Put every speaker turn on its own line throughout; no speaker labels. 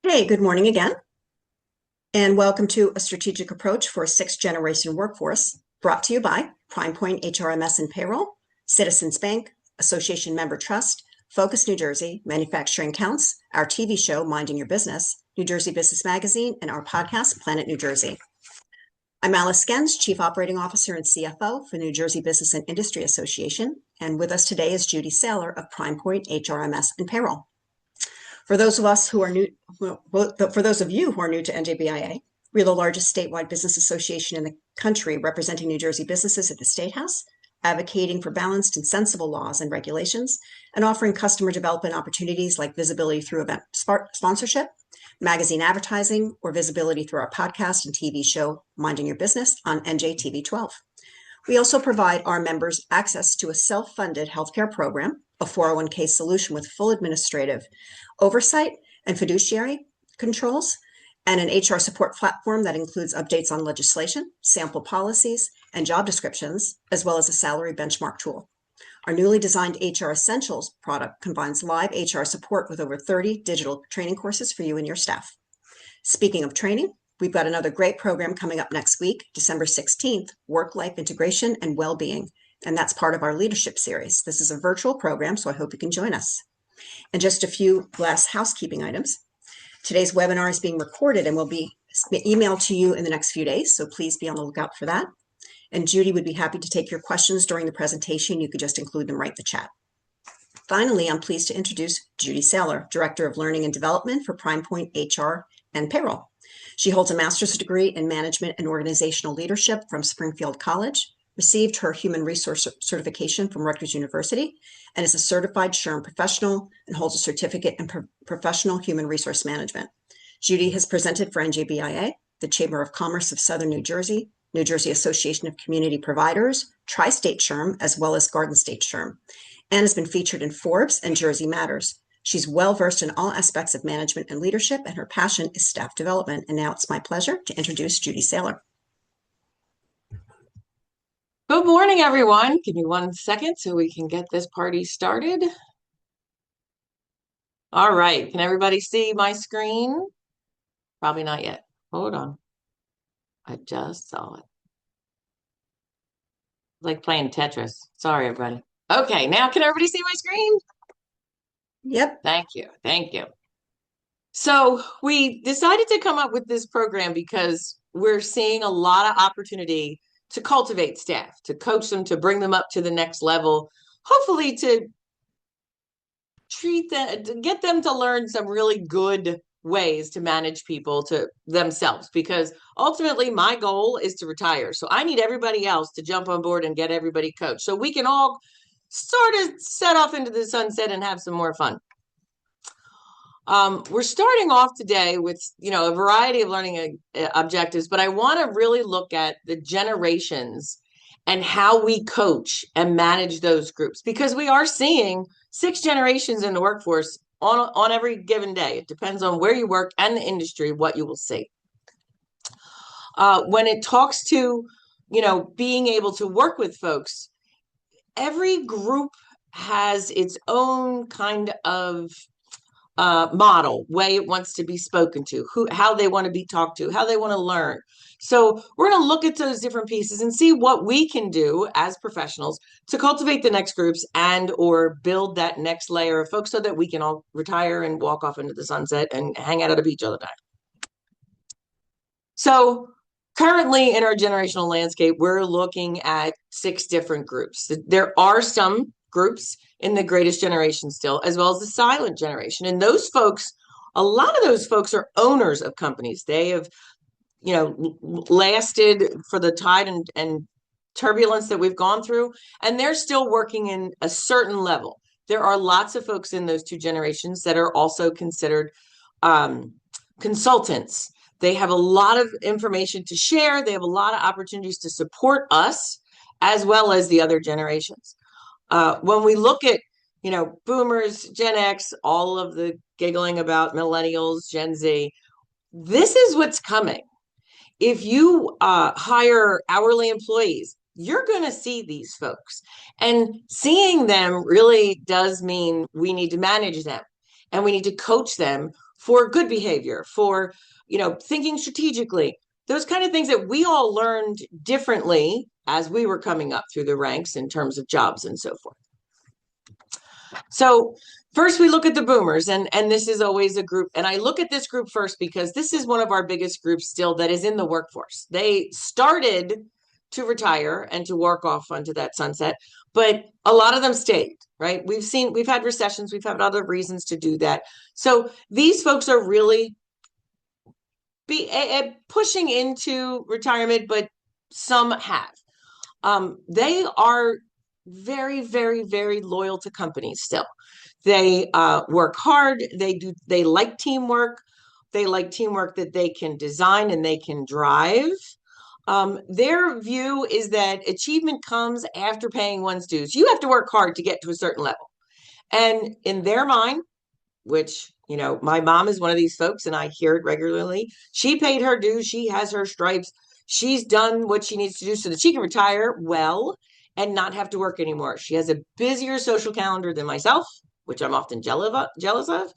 Hey, good morning again, and welcome to A Strategic Approach for a Sixth Generation Workforce, brought to you by Prime Point HRMS and Payroll, Citizens Bank, Association Member Trust, Focus New Jersey, Manufacturing Counts, our TV show Minding Your Business, New Jersey Business Magazine, and our podcast Planet New Jersey. I'm Alice Gens, Chief Operating Officer and CFO for New Jersey Business and Industry Association, and with us today is Judy Saylor of Prime Point HRMS and Payroll. For those of you who are new to NJBIA, we're the largest statewide business association in the country, representing New Jersey businesses at the State House, advocating for balanced and sensible laws and regulations, and offering customer development opportunities like visibility through event sponsorship, magazine advertising, or visibility through our podcast and TV show, Minding Your Business, on NJTV 12. We also provide our members access to a self-funded healthcare program, a 401k solution with full administrative oversight and fiduciary controls, and an HR support platform that includes updates on legislation, sample policies, and job descriptions, as well as a salary benchmark tool. Our newly designed HR Essentials product combines live HR support with over 30 digital training courses for you and your staff. Speaking of training, we've got another great program coming up next week, December 16th, Work-Life Integration and Wellbeing, and that's part of our leadership series. This is a virtual program, so I hope you can join us. And just a few last housekeeping items. Today's webinar is being recorded and will be emailed to you in the next few days, so please be on the lookout for that. And Judy would be happy to take your questions during the presentation. You could just include them right in the chat. Finally, I'm pleased to introduce Judy Saylor, Director of Learning and Development for Prime Point HR and Payroll. She holds a master's degree in management and organizational leadership from Springfield College, received her human resource certification from Rutgers University, and is a certified SHRM professional and holds a certificate in professional human resource management. Judy has presented for NJBIA, the Chamber of Commerce of Southern New Jersey, New Jersey Association of Community Providers, Tri-State SHRM, as well as Garden State SHRM, and has been featured in Forbes and Jersey Matters. She's well-versed in all aspects of management and leadership, and her passion is staff development. And now it's my pleasure to introduce Judy Saylor.
Good morning, everyone. Give me 1 second so we can get this party started. All right. Can everybody see my screen? Probably not yet. Hold on. I just saw it. Like playing Tetris. Sorry, everybody. Okay. Now can everybody see my screen?
Yep.
Thank you. Thank you. So we decided to come up with this program because we're seeing a lot of opportunity to cultivate staff, to coach them, to bring them up to the next level, hopefully to treat them, to get them to learn some really good ways to manage people to themselves, because ultimately my goal is to retire. So I need everybody else to jump on board and get everybody coached so we can all sort of set off into the sunset and have some more fun. We're starting off today with, a variety of learning objectives, but I want to really look at the generations and how we coach and manage those groups, because we are seeing 6 generations in the workforce on every given day. It depends on where you work and the industry, what you will see. When it talks to, being able to work with folks, every group has its own kind of model, way it wants to be spoken to, how they want to be talked to, how they want to learn. So we're going to look at those different pieces and see what we can do as professionals to cultivate the next groups and or build that next layer of folks so that we can all retire and walk off into the sunset and hang out at a beach all the time. So currently in our generational landscape, we're looking at 6 different groups. There are some groups in the greatest generation still, as well as the silent generation. And those folks, a lot of those folks are owners of companies. They have, lasted for the tide and turbulence that we've gone through, and they're still working in a certain level. There are lots of folks in those 2 generations that are also considered consultants. They have a lot of information to share. They have a lot of opportunities to support us as well as the other generations. When we look at, boomers, Gen X, all of the giggling about millennials, Gen Z, this is what's coming. If you hire hourly employees, you're going to see these folks. And seeing them really does mean we need to manage them and we need to coach them for good behavior, for, thinking strategically, those kind of things that we all learned differently as we were coming up through the ranks in terms of jobs and so forth. So first we look at the boomers, and this is always a group. And I look at this group first because this is one of our biggest groups still that is in the workforce. They started to retire and to work off onto that sunset, but a lot of them stayed, right? We've had recessions, we've had other reasons to do that. So these folks are really pushing into retirement, but some have. They are very, very, very loyal to companies still. They work hard. They like teamwork. They like teamwork that they can design and they can drive. Their view is that achievement comes after paying one's dues. You have to work hard to get to a certain level. And in their mind, which, my mom is one of these folks and I hear it regularly. She paid her dues. She has her stripes. She's done what she needs to do so that she can retire well and not have to work anymore. She has a busier social calendar than myself, which I'm often jealous of,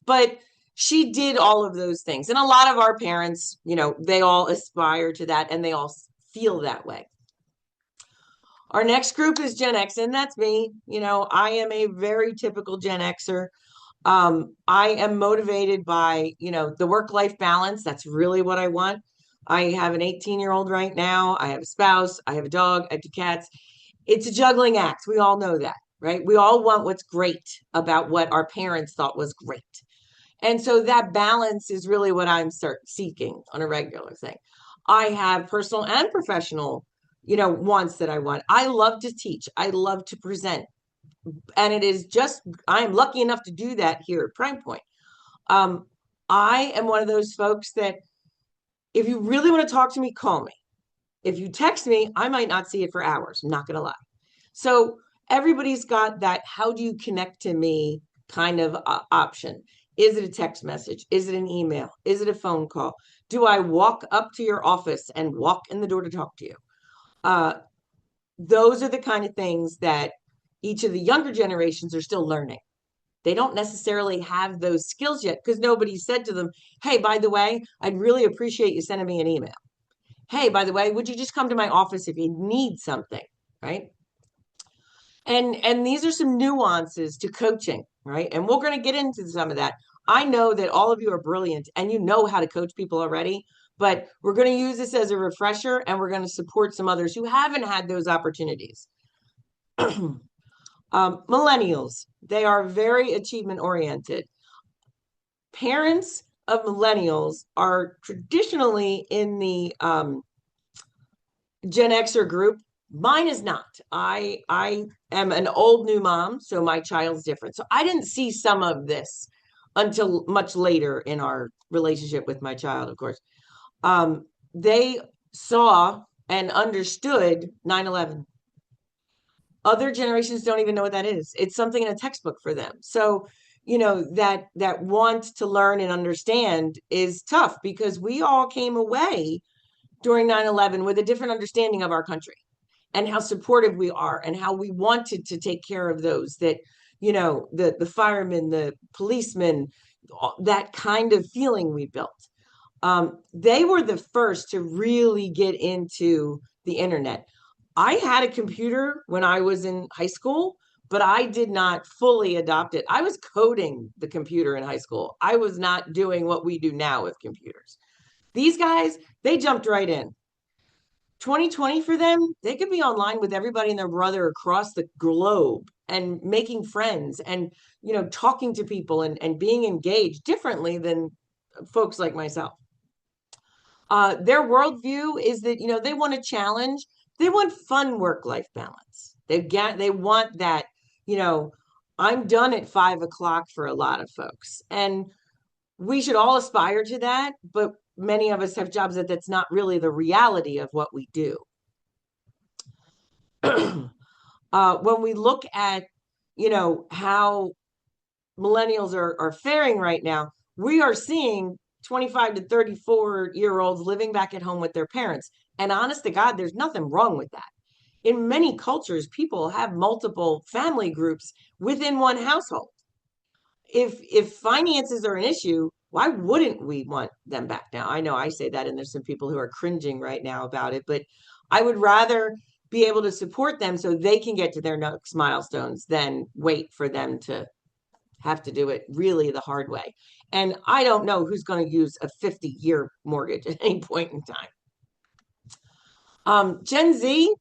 but she did all of those things. And a lot of our parents, they all aspire to that and they all feel that way. Our next group is Gen X, and that's me. I am a very typical Gen Xer. I am motivated by, the work-life balance. That's really what I want. I have an 18-year-old right now. I have a spouse. I have a dog. I have 2 cats. It's a juggling act. We all know that, right? We all want what's great about what our parents thought was great. And so that balance is really what I'm seeking on a regular thing. I have personal and professional, wants that I want. I love to teach. I love to present. And it is just, I'm lucky enough to do that here at Prime Point. I am one of those folks that if you really want to talk to me, call me. If you text me, I might not see it for hours. I'm not going to lie. So everybody's got that how do you connect to me kind of option. Is it a text message? Is it an email? Is it a phone call? Do I walk up to your office and walk in the door to talk to you? Those are the kind of things that each of the younger generations are still learning. They don't necessarily have those skills yet because nobody said to them, hey, by the way, I'd really appreciate you sending me an email. Hey, by the way, would you just come to my office if you need something, right? And these are some nuances to coaching, right? And we're going to get into some of that. I know that all of you are brilliant and you know how to coach people already, but we're going to use this as a refresher and we're going to support some others who haven't had those opportunities. Millennials, they are very achievement oriented. Parents of millennials are traditionally in the Gen Xer group. Mine is not. I am an old new mom, so my child's different. So I didn't see some of this until much later in our relationship with my child, of course. They saw and understood 9/11. Other generations don't even know what that is. It's something in a textbook for them. So, that want to learn and understand is tough because we all came away during 9/11 with a different understanding of our country and how supportive we are and how we wanted to take care of those that, the firemen, the policemen, that kind of feeling we built. They were the first to really get into the internet. I had a computer when I was in high school, but I did not fully adopt it. I was coding the computer in high school. I was not doing what we do now with computers. These guys, they jumped right in. 2020 for them, they could be online with everybody and their brother across the globe and making friends and, talking to people and being engaged differently than folks like myself. Their worldview is that, they want a challenge. They want fun work-life balance. They want that, I'm done at 5 o'clock for a lot of folks. And we should all aspire to that, but many of us have jobs that's not really the reality of what we do. When we look at, how millennials are faring right now, we are seeing 25 to 34-year-olds living back at home with their parents. And honest to God, there's nothing wrong with that. In many cultures, people have multiple family groups within one household. If finances are an issue, Why wouldn't we want them back now? I know I say that, and there's some people who are cringing right now about it, but I would rather be able to support them so they can get to their next milestones than wait for them to have to do it really the hard way. And I don't know who's going to use a 50-year mortgage at any point in time. Gen Z,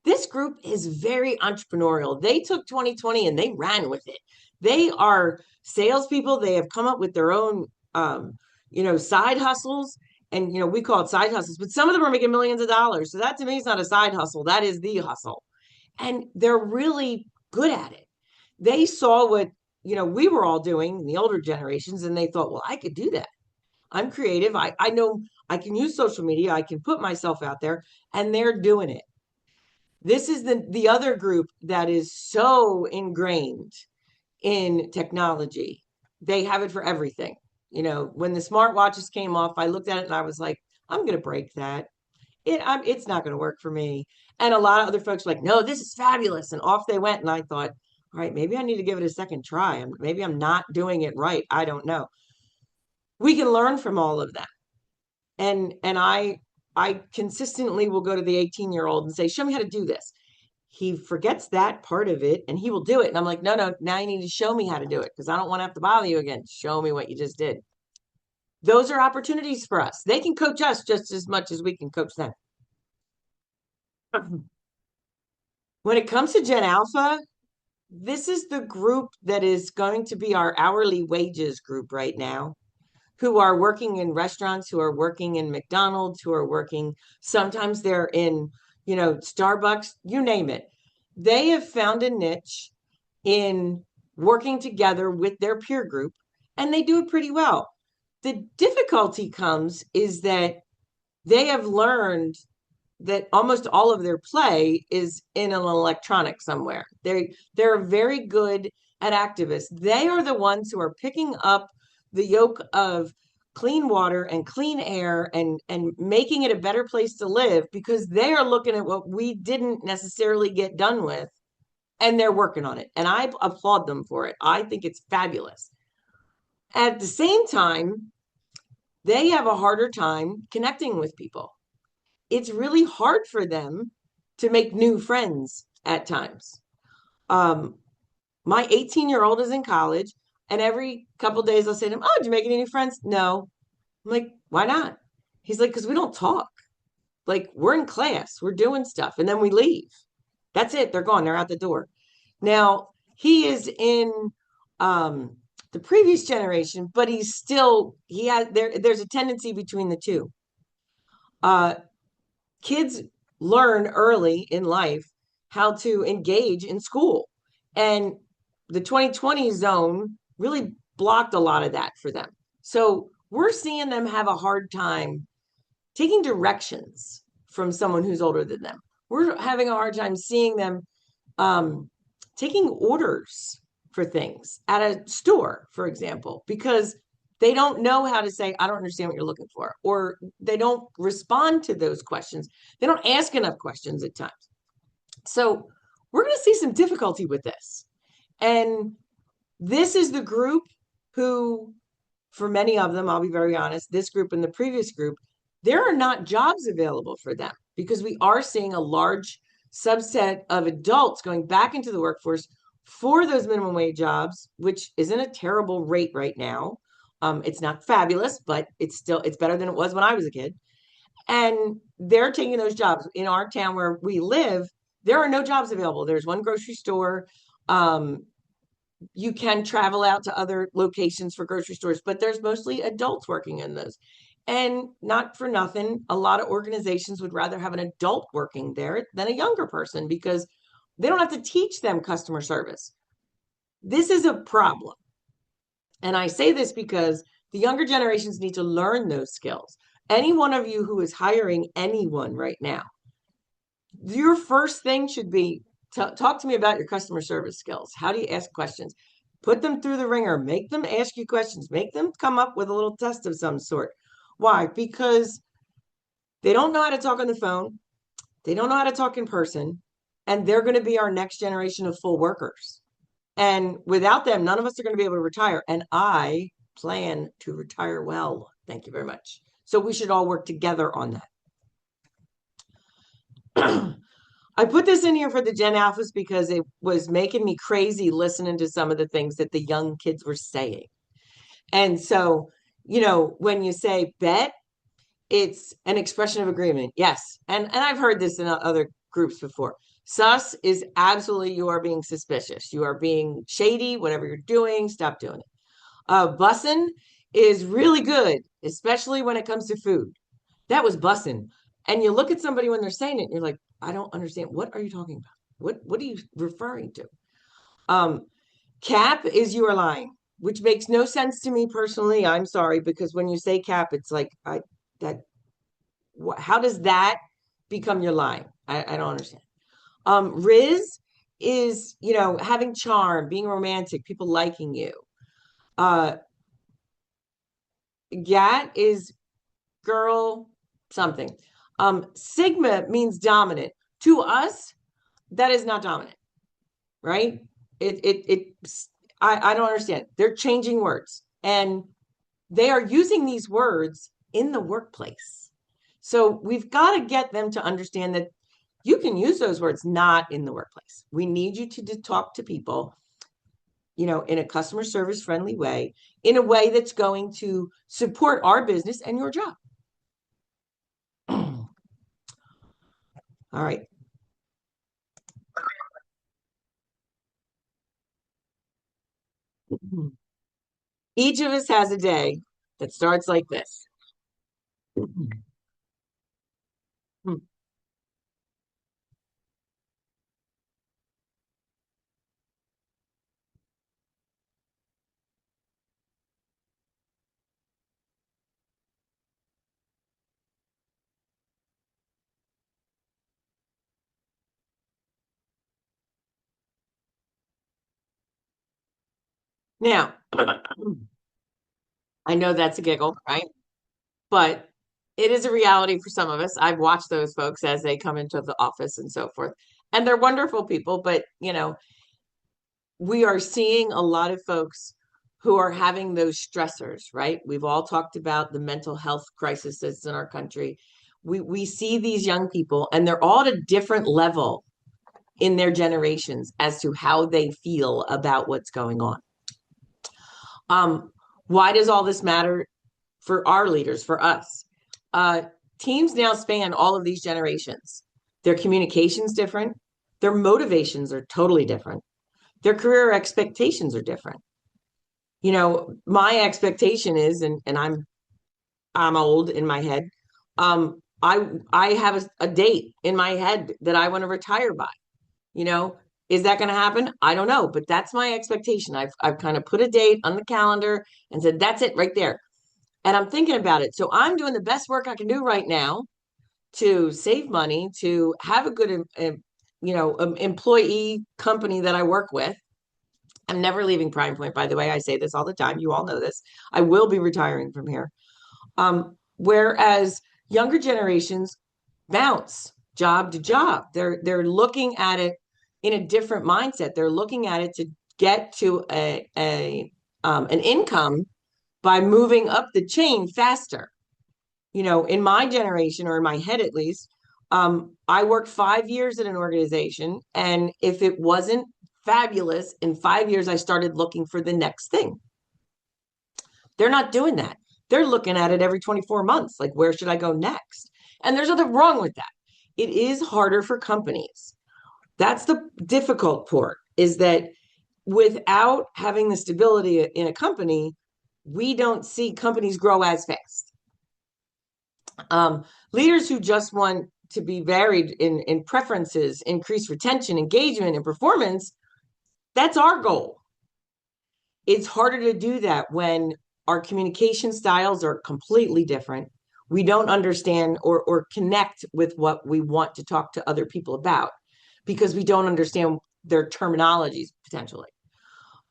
this group is very entrepreneurial. They took 2020 and they ran with it. They are salespeople. They have come up with their own, side hustles. And, we call it side hustles, but some of them are making millions of dollars. So that to me is not a side hustle. That is the hustle. And they're really good at it. They saw what, we were all doing in the older generations, and they thought, well, I could do that. I'm creative. I know I can use social media. I can put myself out there, and they're doing it. This is the other group that is so ingrained in technology. They have it for everything. When the smartwatches came off, I looked at it and I was like, I'm going to break that. It's not going to work for me. And a lot of other folks were like, no, this is fabulous. And off they went. And I thought, all right, maybe I need to give it a second try. Maybe I'm not doing it right. I don't know. We can learn from all of them. And I consistently will go to the 18-year-old and say, show me how to do this. He forgets that part of it and he will do it. And I'm like, no, now you need to show me how to do it because I don't want to have to bother you again. Show me what you just did. Those are opportunities for us. They can coach us just as much as we can coach them. When it comes to Gen Alpha, this is the group that is going to be our hourly wages group right now, who are working in restaurants, who are working in McDonald's, who are working, sometimes they're in, Starbucks, you name it. They have found a niche in working together with their peer group, and they do it pretty well. The difficulty comes is that they have learned that almost all of their play is in an electronic somewhere. They're very good at activists. They are the ones who are picking up the yoke of clean water and clean air and making it a better place to live because they are looking at what we didn't necessarily get done with and they're working on it. And I applaud them for it. I think it's fabulous. At the same time, they have a harder time connecting with people. It's really hard for them to make new friends at times. My 18-year-old is in college, and every couple of days I'll say to him, oh, did you make any new friends? No. I'm like, why not? He's like, because we don't talk. Like, we're in class, we're doing stuff, and then we leave. That's it. They're gone. They're out the door. Now, he is in the previous generation, but there's a tendency between the two. Kids learn early in life how to engage in school. And the 2020 zone really blocked a lot of that for them. So we're seeing them have a hard time taking directions from someone who's older than them. We're having a hard time seeing them taking orders for things at a store, for example, because they don't know how to say, I don't understand what you're looking for, or they don't respond to those questions. They don't ask enough questions at times. So we're going to see some difficulty with this. And this is the group who, for many of them, I'll be very honest, this group and the previous group, there are not jobs available for them because we are seeing a large subset of adults going back into the workforce for those minimum wage jobs, which isn't a terrible rate right now. It's not fabulous, but it's better than it was when I was a kid. And they're taking those jobs. In our town where we live, there are no jobs available. There's one grocery store. You can travel out to other locations for grocery stores, but there's mostly adults working in those. And not for nothing, a lot of organizations would rather have an adult working there than a younger person because they don't have to teach them customer service. This is a problem. And I say this because the younger generations need to learn those skills. Any one of you who is hiring anyone right now, your first thing should be talk to me about your customer service skills. How do you ask questions? Put them through the ringer. Make them ask you questions. Make them come up with a little test of some sort. Why? Because they don't know how to talk on the phone. They don't know how to talk in person. And they're going to be our next generation of full workers. And without them, none of us are going to be able to retire. And I plan to retire well. Thank you very much. So we should all work together on that. I put this in here for the Gen Alphas because it was making me crazy listening to some of the things that the young kids were saying. And so, when you say bet, it's an expression of agreement. Yes. And I've heard this in other groups before. Sus is absolutely, you are being suspicious. You are being shady, whatever you're doing, stop doing it. Bussin is really good, especially when it comes to food. That was bussin. And you look at somebody when they're saying it, and you're like, I don't understand. What are you talking about? What are you referring to? Cap is you are lying, which makes no sense to me personally. I'm sorry, because when you say cap, it's like how does that become your lie? I don't understand. Riz is, having charm, being romantic, people liking you. Gat is girl something. Sigma means dominant. To us, that is not dominant, right? I don't understand. They're changing words, and they are using these words in the workplace. So we've got to get them to understand that you can use those words not in the workplace. We need you to talk to people, in a customer service friendly way, in a way that's going to support our business and your job. All right. Each of us has a day that starts like this. Now, I know that's a giggle, right? But it is a reality for some of us. I've watched those folks as they come into the office and so forth. And they're wonderful people, but we are seeing a lot of folks who are having those stressors, right? We've all talked about the mental health crisis that's in our country. We see these young people, and they're all at a different level in their generations as to how they feel about what's going on. Why does all this matter for our leaders, for us? Teams now span all of these generations. Their communication's different. Their motivations are totally different. Their career expectations are different. My expectation is, and I'm old in my head. I have a date in my head that I want to retire by. Is that going to happen? I don't know, but that's my expectation. I've kind of put a date on the calendar and said that's it right there. And I'm thinking about it. So I'm doing the best work I can do right now to save money, to have a good, employee company that I work with. I'm never leaving Prime Point, by the way. I say this all the time. You all know this. I will be retiring from here. Whereas younger generations bounce job to job. They're looking at it in a different mindset. They're looking at it to get to an income by moving up the chain faster. In my generation, or in my head at least, I worked 5 years at an organization, and if it wasn't fabulous, in 5 years, I started looking for the next thing. They're not doing that. They're looking at it every 24 months, like, where should I go next? And there's nothing wrong with that. It is harder for companies. That's the difficult part, is that without having the stability in a company, we don't see companies grow as fast. Leaders who just want to be varied in preferences, increase retention, engagement, and performance, that's our goal. It's harder to do that when our communication styles are completely different. We don't understand or connect with what we want to talk to other people about because we don't understand their terminologies potentially.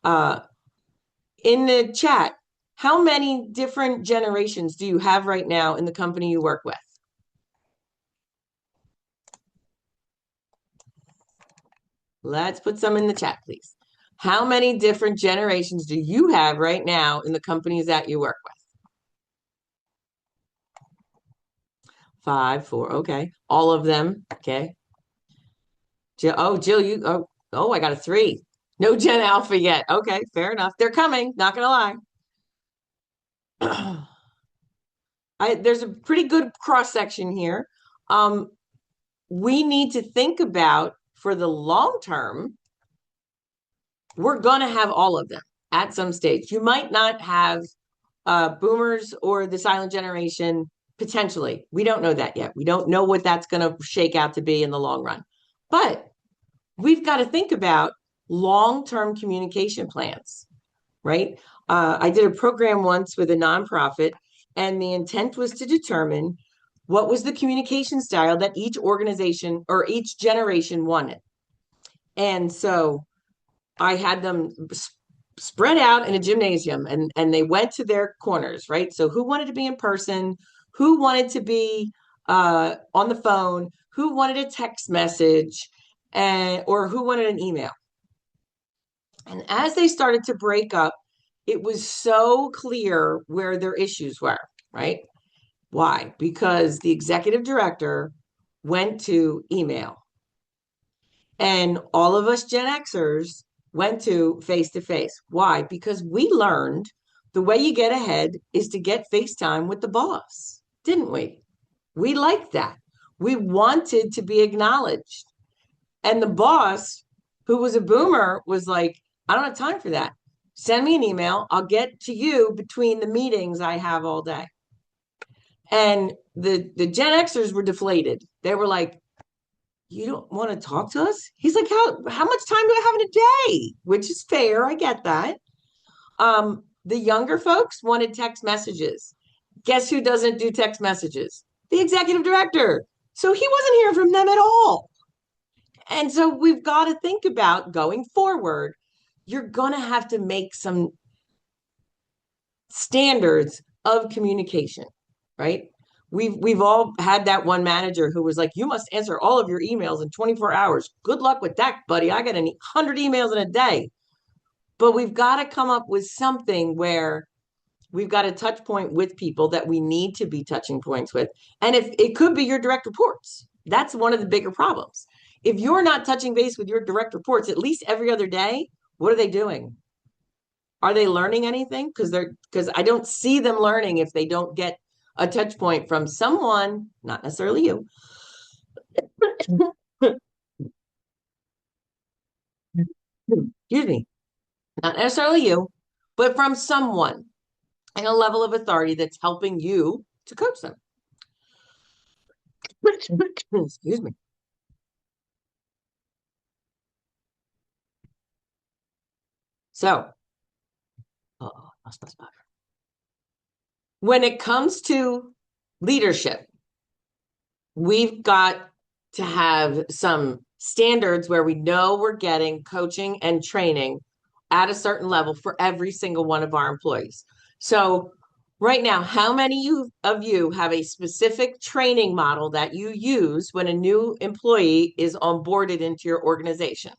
In the chat, how many different generations do you have right now in the company you work with? Let's put some in the chat, please. How many different generations do you have right now in the companies that you work with? 5, 4, okay. All of them, okay. Jill, I got a 3. No Gen Alpha yet. Okay, fair enough. They're coming, not gonna lie. There's a pretty good cross section here. We need to think about for the long term, we're going to have all of them at some stage. You might not have boomers or the silent generation potentially. We don't know that yet. We don't know what that's going to shake out to be in the long run. But we've got to think about long-term communication plans, right? I did a program once with a nonprofit, and the intent was to determine what was the communication style that each organization or each generation wanted. And so I had them spread out in a gymnasium, and they went to their corners, right? So who wanted to be in person? Who wanted to be on the phone? Who wanted a text message? Or who wanted an email? And as they started to break up, it was so clear where their issues were, right? Why? Because the executive director went to email, and all of us Gen Xers went to face to face. Why? Because we learned the way you get ahead is to get FaceTime with the boss, didn't we? We liked that. We wanted to be acknowledged. And the boss, who was a boomer, was like, I don't have time for that. Send me an email. I'll get to you between the meetings I have all day. And the Gen Xers were deflated. They were like, you don't want to talk to us? He's like, how much time do I have in a day? Which is fair. I get that. The younger folks wanted text messages. Guess who doesn't do text messages? The executive director. So he wasn't hearing from them at all. And so we've got to think about going forward. You're going to have to make some standards of communication, right? We've all had that one manager who was like, you must answer all of your emails in 24 hours. Good luck with that, buddy. I get 100 emails in a day. But we've got to come up with something where we've got a touch point with people that we need to be touching points with. And if it could be your direct reports, that's one of the bigger problems. If you're not touching base with your direct reports at least every other day, what are they doing? Are they learning anything? Because I don't see them learning if they don't get a touch point from someone, not necessarily you. Excuse me, not necessarily you, but from someone in a level of authority that's helping you to coach them. Excuse me. So, when it comes to leadership, we've got to have some standards where we know we're getting coaching and training at a certain level for every single one of our employees. So right now, how many of you have a specific training model that you use when a new employee is onboarded into your organization?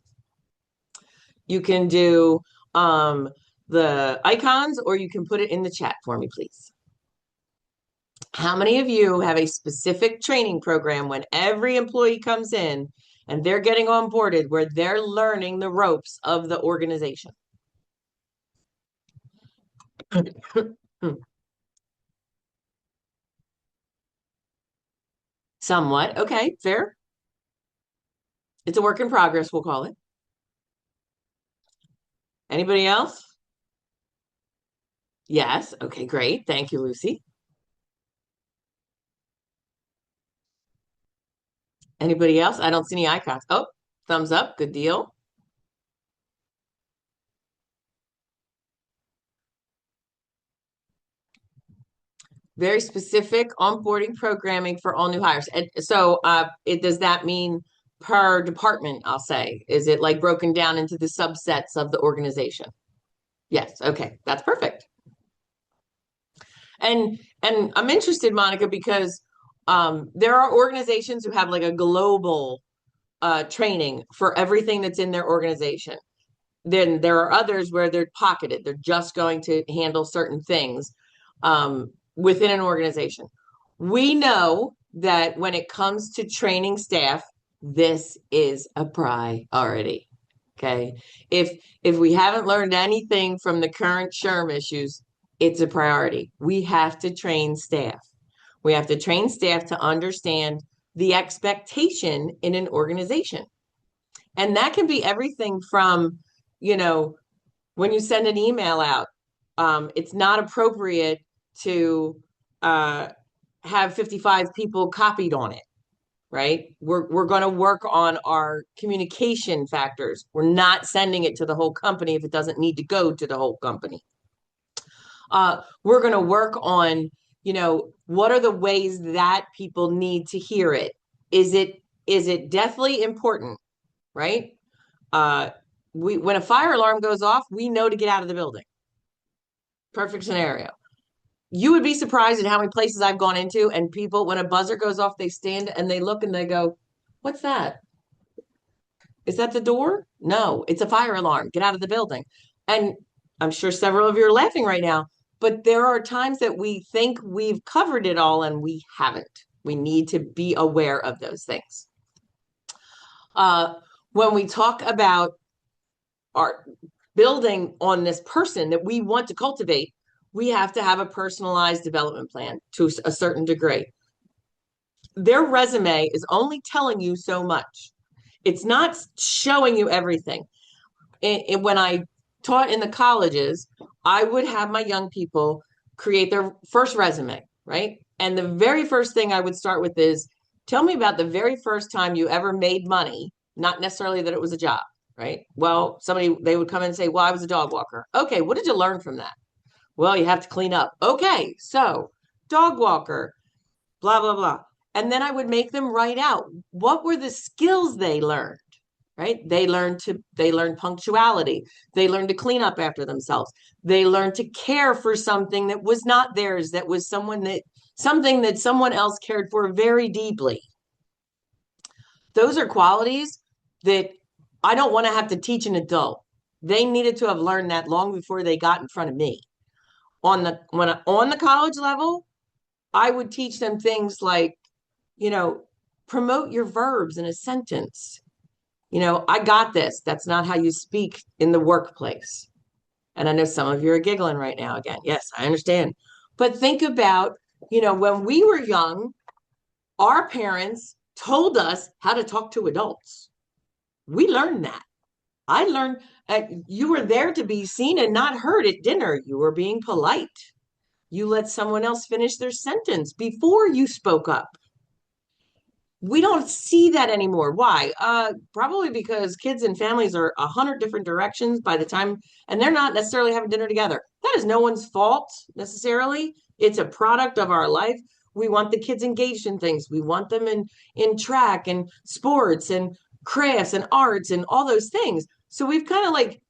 You can do the icons, or you can put it in the chat for me, please. How many of you have a specific training program when every employee comes in and they're getting onboarded where they're learning the ropes of the organization? Somewhat. Okay, fair. It's a work in progress, we'll call it. Anybody else? Yes. Okay, great. Thank you, Lucy. Anybody else? I don't see any icons. Oh, thumbs up. Good deal. Very specific onboarding programming for all new hires. And so does that mean per department, I'll say? Is it like broken down into the subsets of the organization? Yes. Okay. That's perfect. And I'm interested, Monica, because there are organizations who have like a global training for everything that's in their organization. then there are others where they're pocketed. They're just going to handle certain things within an organization. We know that when it comes to training staff, this is a priority. Okay. If we haven't learned anything from the current SHRM issues, it's a priority. We have to train staff. We have to train staff to understand the expectation in an organization. And that can be everything from, you know, when you send an email out, it's not appropriate to have 55 people copied on it, right? We're going to work on our communication factors. We're not sending it to the whole company if it doesn't need to go to the whole company. We're going to work on, what are the ways that people need to hear it? Is it deathly important, right? When a fire alarm goes off, we know to get out of the building. Perfect scenario. You would be surprised at how many places I've gone into and people, when a buzzer goes off, they stand and they look and they go, "What's that? Is that the door? No, it's a fire alarm. Get out of the building." And I'm sure several of you are laughing right now, but there are times that we think we've covered it all and we haven't. We need to be aware of those things. When we talk about our building on this person that we want to cultivate, we have to have a personalized development plan to a certain degree. Their resume is only telling you so much. It's not showing you everything. When I taught in the colleges, I would have my young people create their first resume, right? And the very first thing I would start with is, tell me about the very first time you ever made money, not necessarily that it was a job, right? Well, they would come in and say, well, I was a dog walker. Okay, what did you learn from that? Well, you have to clean up. Okay, so dog walker, blah, blah, blah. And then I would make them write out what were the skills they learned, right? They learned punctuality. They learned to clean up after themselves. They learned to care for something that was not theirs, that was something that someone else cared for very deeply. Those are qualities that I don't want to have to teach an adult. They needed to have learned that long before they got in front of me. On the college level, I would teach them things like, promote your verbs in a sentence. I got this. That's not how you speak in the workplace. And I know some of you are giggling right now again. Yes, I understand. But think about, when we were young, our parents told us how to talk to adults. We learned that. I learned you were there to be seen and not heard at dinner. You were being polite. You let someone else finish their sentence before you spoke up. We don't see that anymore. Why? Probably because kids and families are 100 different directions by the time, and they're not necessarily having dinner together. That is no one's fault necessarily. It's a product of our life. We want the kids engaged in things. We want them in track and sports and crafts and arts and all those things. So we've kind of like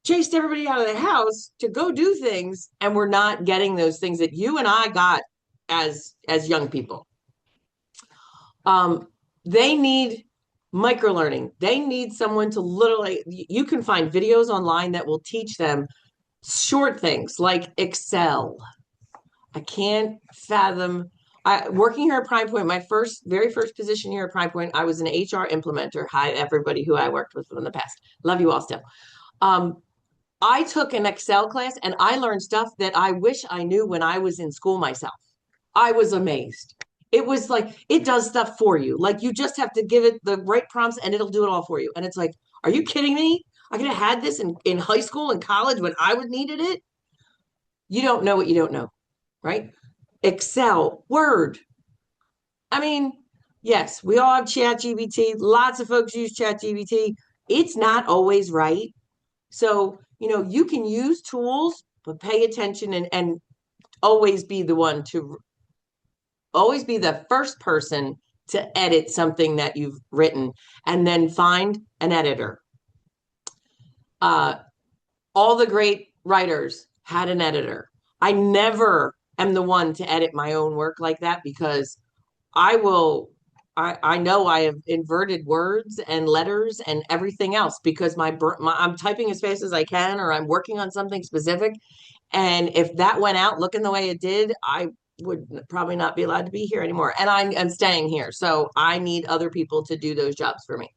chased everybody out of the house to go do things, and we're not getting those things that you and I got as young people. They need microlearning. They need someone to literally, you can find videos online that will teach them short things like Excel. I can't fathom. Working here at Prime Point, my very first position here at Prime Point, I was an HR implementer. Hi, everybody who I worked with in the past. Love you all still. I took an Excel class and I learned stuff that I wish I knew when I was in school myself. I was amazed. It was like, it does stuff for you. Like you just have to give it the right prompts and it'll do it all for you. And it's like, are you kidding me? I could have had this in high school and college when I would needed it. You don't know what you don't know, right? Excel, Word. I mean, yes, we all have ChatGPT. Lots of folks use ChatGPT. It's not always right. So, you can use tools, but pay attention and always be the first person to edit something that you've written, and then find an editor. All the great writers had an editor. I never am the one to edit my own work like that because I will I know I have inverted words and letters and everything else because I'm typing as fast as I can, or I'm working on something specific. And if that went out looking the way it did, I would probably not be allowed to be here anymore. And I'm staying here. So I need other people to do those jobs for me.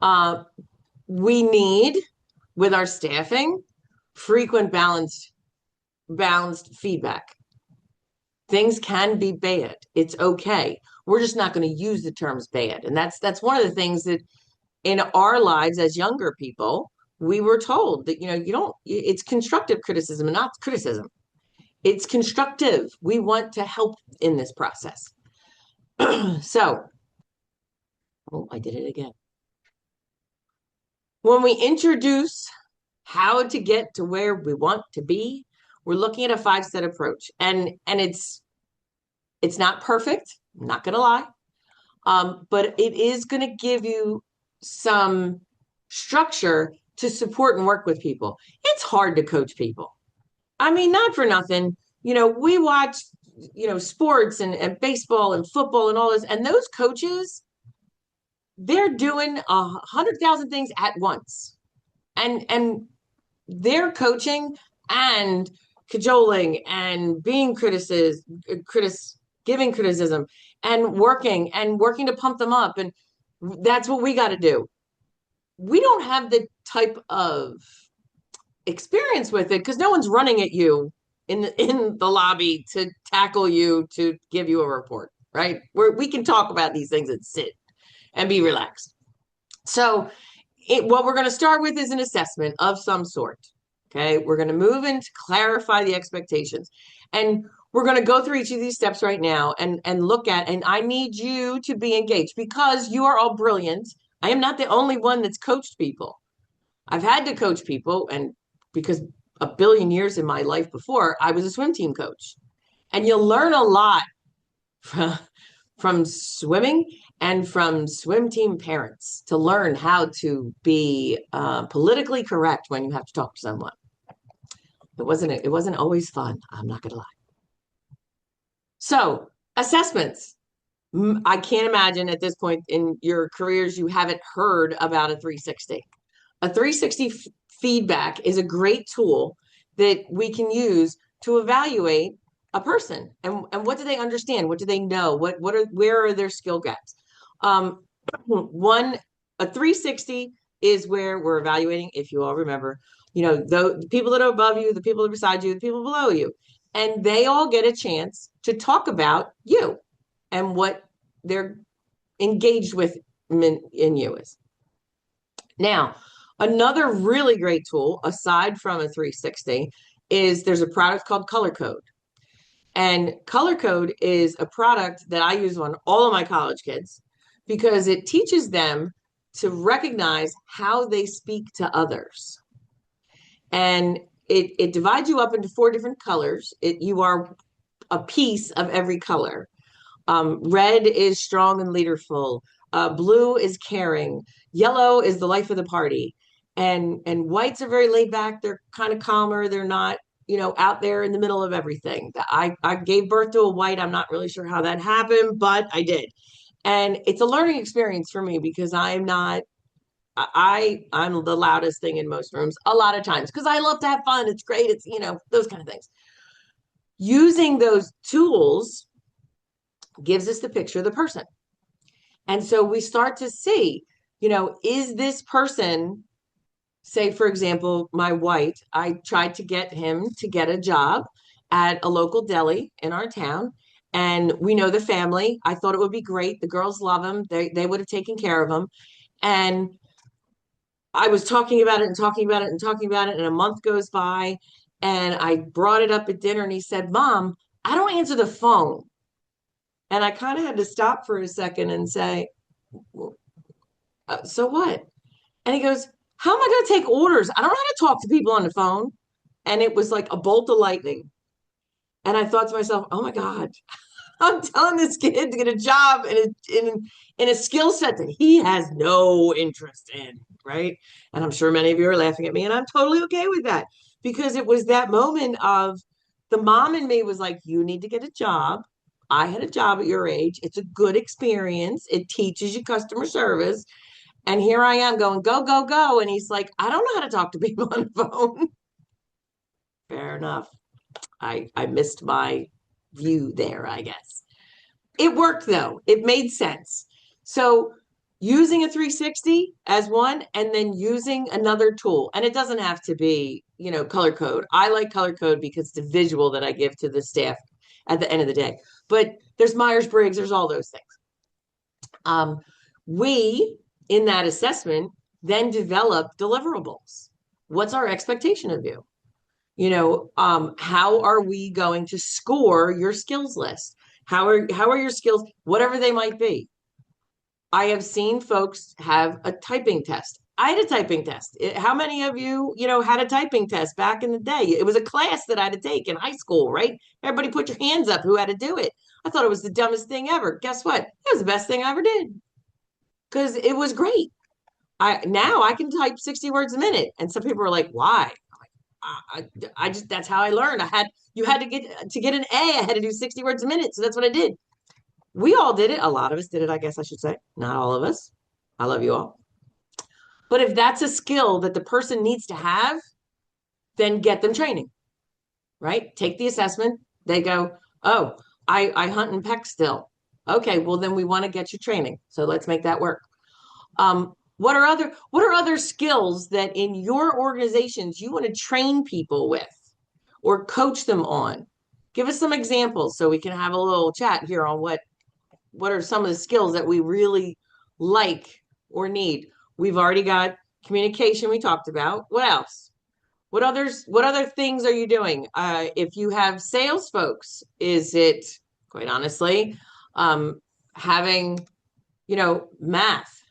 Uh, we need, with our staffing, frequent balanced feedback. Things can be bad. It's okay. We're just not going to use the terms bad. And that's one of the things that in our lives as younger people, we were told that, you don't, it's constructive criticism and not criticism. It's constructive. We want to help in this process. So, oh, I did it again. When we introduce how to get to where we want to be, we're looking at a 5-step approach. And it's not perfect, I'm not gonna lie. But it is gonna give you some structure to support and work with people. It's hard to coach people. I mean, not for nothing. We watch, sports and baseball and football and all this, and those coaches, they're doing 100,000 things at once. And they're coaching and cajoling and being giving criticism and working to pump them up. And that's what we got to do. We don't have the type of experience with it because no one's running at you in the lobby to tackle you to give you a report, right? We can talk about these things and sit and be relaxed. So what we're going to start with is an assessment of some sort. Okay, we're going to move into clarify the expectations, and we're going to go through each of these steps right now and look at. And I need you to be engaged because you are all brilliant. I am not the only one that's coached people. I've had to coach people, and because a billion years in my life before, I was a swim team coach, and you'll learn a lot from swimming and from swim team parents to learn how to be politically correct when you have to talk to someone. It wasn't always fun. I'm not gonna lie. So assessments. I can't imagine at this point in your careers you haven't heard about a 360. A 360 feedback is a great tool that we can use to evaluate a person and what do they understand? What do they know? Where are their skill gaps? One, a 360 is where we're evaluating, if you all remember, the people that are above you, the people that are beside you, the people below you, and they all get a chance to talk about you and what they're engaged with in you is. Now, another really great tool, aside from a 360, is there's a product called Color Code. And Color Code is a product that I use on all of my college kids because it teaches them to recognize how they speak to others. And it divides you up into 4 different colors. You are a piece of every color. Red is strong and leaderful. Blue is caring. Yellow is the life of the party. And whites are very laid back. They're kind of calmer. They're not, out there in the middle of everything. I gave birth to a white. I'm not really sure how that happened, but I did. And it's a learning experience for me because I'm the loudest thing in most rooms a lot of times because I love to have fun. It's great. It's, those kind of things. Using those tools gives us the picture of the person. And so we start to see, is this person, say, for example, my white, I tried to get him to get a job at a local deli in our town. And we know the family. I thought it would be great. The girls love him. They would have taken care of him. And I was talking about it and talking about it and talking about it. And a month goes by and I brought it up at dinner and he said, Mom, I don't answer the phone. And I kind of had to stop for a second and say, well, so what? And he goes, how am I going to take orders? I don't know how to talk to people on the phone. And it was like a bolt of lightning. And I thought to myself, oh my God, I'm telling this kid to get a job in a skill set that he has no interest in, right? And I'm sure many of you are laughing at me, and I'm totally okay with that because it was that moment of the mom in me was like, you need to get a job. I had a job at your age. It's a good experience. It teaches you customer service. And here I am going, go, go, go. And he's like, I don't know how to talk to people on the phone. Fair enough. I missed my view there, I guess. It worked though. It made sense. So using a 360 as one and then using another tool. And it doesn't have to be, color code. I like color code because it's the visual that I give to the staff at the end of the day. But there's Myers-Briggs, there's all those things. We, in that assessment, then develop deliverables. What's our expectation of you? How are we going to score your skills list? How are your skills, whatever they might be? I have seen folks have a typing test. I had a typing test. How many of you, had a typing test back in the day? It was a class that I had to take in high school, right? Everybody put your hands up who had to do it. I thought it was the dumbest thing ever. Guess what? It was the best thing I ever did because it was great. Now I can type 60 words a minute. And some people are like, why? I just, that's how I learned. You had to get an A, I had to do 60 words a minute. So that's what I did. We all did it. A lot of us did it, I guess I should say. Not all of us. I love you all. But if that's a skill that the person needs to have, then get them training, right? Take the assessment. They go, oh, I hunt and peck still. Okay, well then we want to get you training. So let's make that work. What are other skills that in your organizations you want to train people with or coach them on? Give us some examples so we can have a little chat here on what are some of the skills that we really like or need. We've already got communication we talked about. What else? What other things are you doing? If you have sales folks, is it, quite honestly, having, math?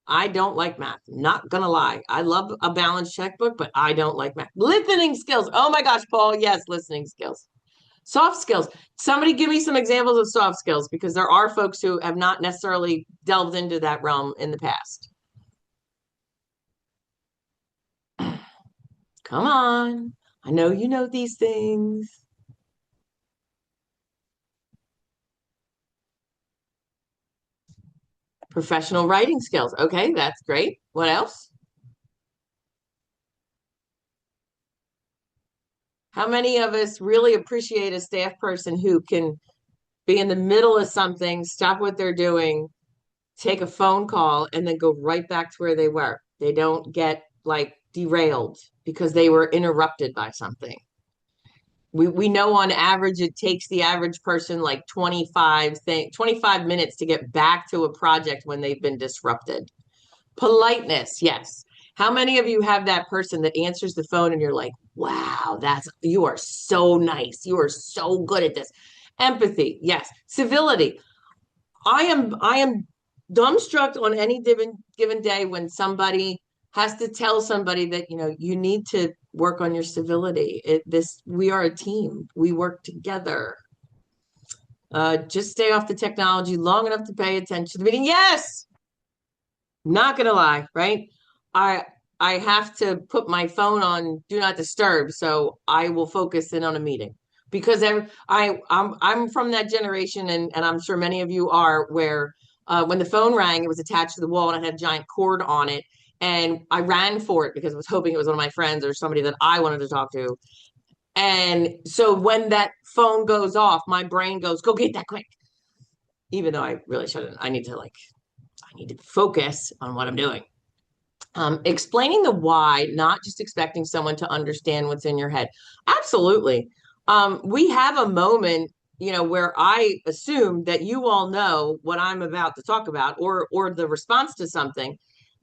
I don't like math. Not gonna lie. I love a balanced checkbook, but I don't like math. Listening skills. Oh my gosh, Paul. Yes, listening skills. Soft skills. Somebody give me some examples of soft skills because there are folks who have not necessarily delved into that realm in the past. Come on. I know you know these things. Professional writing skills. Okay, that's great. What else? How many of us really appreciate a staff person who can be in the middle of something, stop what they're doing, take a phone call, and then go right back to where they were? They don't get like derailed because they were interrupted by something. We know on average it takes the average person like 25 minutes to get back to a project when they've been disrupted. Politeness, yes. How many of you have that person that answers the phone and you're like, wow, you are so nice. You are so good at this. Empathy, yes. Civility. I am dumbstruck on any given day when somebody has to tell somebody that, you need to work on your civility. We are a team. We work together. Just stay off the technology long enough to pay attention to the meeting. Yes. Not gonna lie, right? I have to put my phone on do not disturb, so I will focus in on a meeting because I'm from that generation, and I'm sure many of you are, where when the phone rang, it was attached to the wall and it had a giant cord on it, and I ran for it because I was hoping it was one of my friends or somebody that I wanted to talk to. And so when that phone goes off, my brain goes, "Go get that quick," even though I really shouldn't. I need to focus on what I'm doing. Explaining the why, not just expecting someone to understand what's in your head. Absolutely. We have a moment, where I assume that you all know what I'm about to talk about or the response to something,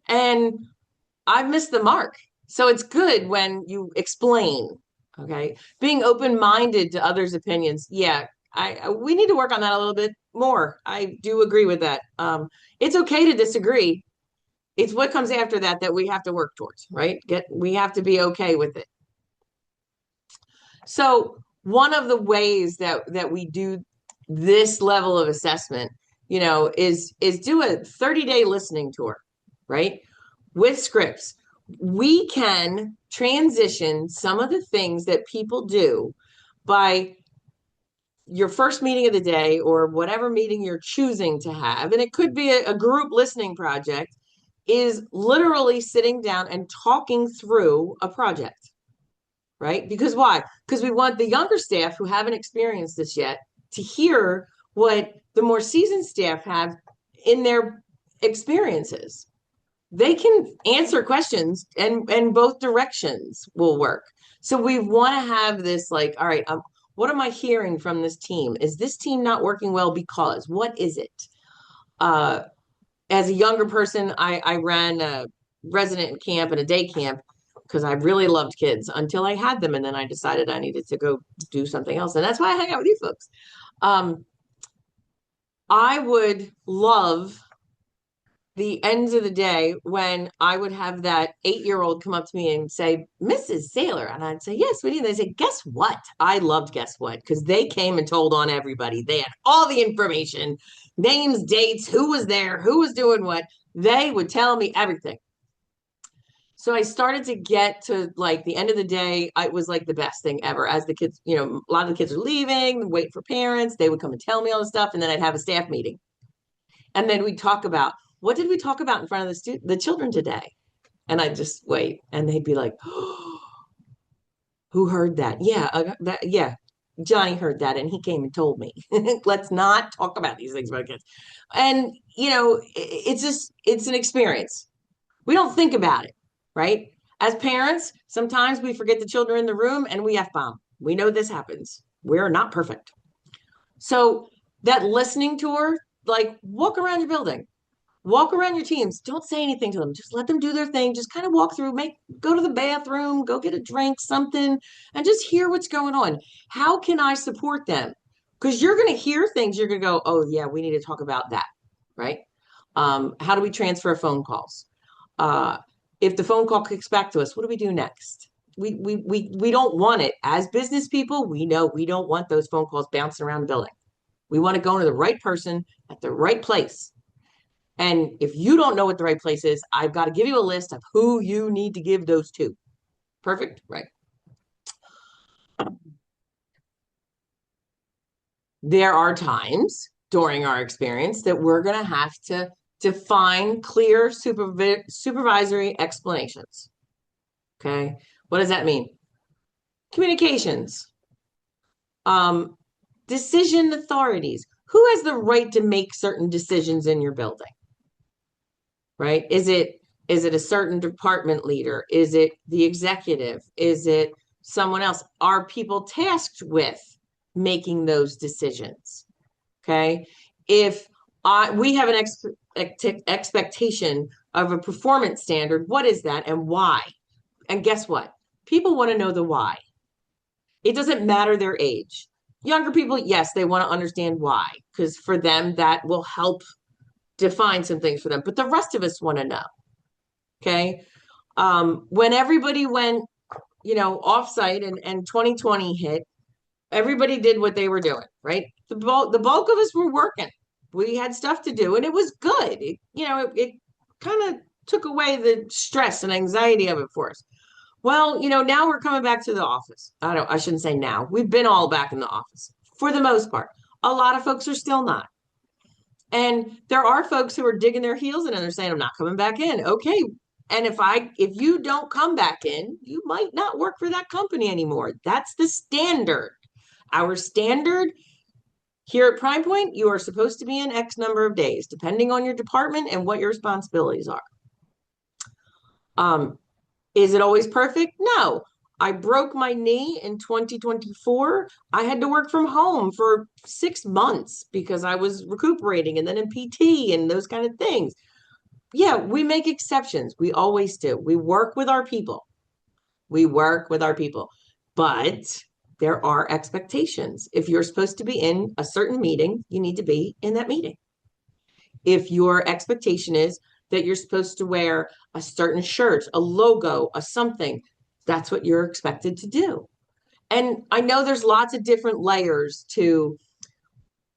and I've missed the mark. So it's good when you explain. Okay. Being open-minded to others' opinions. Yeah, we need to work on that a little bit more. I do agree with that. It's okay to disagree. It's what comes after that we have to work towards, right? We have to be okay with it. So one of the ways that we do this level of assessment, is do a 30-day listening tour, right? With scripts. We can transition some of the things that people do by your first meeting of the day or whatever meeting you're choosing to have, and it could be a group listening project, is literally sitting down and talking through a project, right? Because why? Because we want the younger staff who haven't experienced this yet to hear what the more seasoned staff have in their experiences. They can answer questions, and both directions will work. So we want to have this like, all right, what am I hearing from this team? Is this team not working well because what is it? Uh, as a younger person, I ran a resident camp and a day camp because I really loved kids until I had them. And then I decided I needed to go do something else. And that's why I hang out with you folks. Um, I would love the ends of the day when I would have that 8-year-old come up to me and say, Mrs. Saylor. And I'd say, yes, what do you? They say, guess what? I loved guess what? Because they came and told on everybody. They had all the information, names, dates, who was there, who was doing what. They would tell me everything. So I started to get to like the end of the day. It was like the best thing ever. As the kids, a lot of the kids are leaving, wait for parents. They would come and tell me all the stuff. And then I'd have a staff meeting. And then we'd talk about, what did we talk about in front of the children today? And I'd just wait. And they'd be like, oh, who heard that? Yeah. Johnny heard that and he came and told me. Let's not talk about these things about kids. And, it's an experience. We don't think about it, right? As parents, sometimes we forget the children in the room and we F-bomb. We know this happens. We're not perfect. So that listening tour, like walk around your building, walk around your teams. Don't say anything to them. Just let them do their thing. Just kind of walk through, go to the bathroom, go get a drink, something, and just hear what's going on. How can I support them? Because you're going to hear things. You're going to go, oh, yeah, we need to talk about that, right? How do we transfer phone calls? Uh, if the phone call kicks back to us, what do we do next? We don't want it. As business people, we know we don't want those phone calls bouncing around the building. We want to go to the right person at the right place. And if you don't know what the right place is, I've got to give you a list of who you need to give those to. Perfect? Right. There are times during our experience that we're going to have to define clear supervisory explanations. Okay. What does that mean? Communications, um, decision authorities. Who has the right to make certain decisions in your building? Right? Is it a certain department leader? Is it the executive? Is it someone else? Are people tasked with making those decisions? Okay. If we have an expectation of a performance standard, what is that and why? And guess what? People want to know the why. It doesn't matter their age. Younger people, yes, they want to understand why, because for them, that will help define some things for them. But the rest of us want to know. Okay. When everybody went, offsite and 2020 hit, everybody did what they were doing, right? The bulk of us were working. We had stuff to do and it was good. It kind of took away the stress and anxiety of it for us. Well, now we're coming back to the office. I shouldn't say now. We've been all back in the office for the most part. A lot of folks are still not. And there are folks who are digging their heels in and they're saying, I'm not coming back in. Okay. And if you don't come back in, you might not work for that company anymore. That's the standard. Our standard here at Prime Point, you are supposed to be in X number of days, depending on your department and what your responsibilities are. Is it always perfect? No. I broke my knee in 2024. I had to work from home for 6 months because I was recuperating and then in PT and those kind of things. Yeah, we make exceptions. We always do. We work with our people. But there are expectations. If you're supposed to be in a certain meeting, you need to be in that meeting. If your expectation is that you're supposed to wear a certain shirt, a logo, a something, that's what you're expected to do. And I know there's lots of different layers to,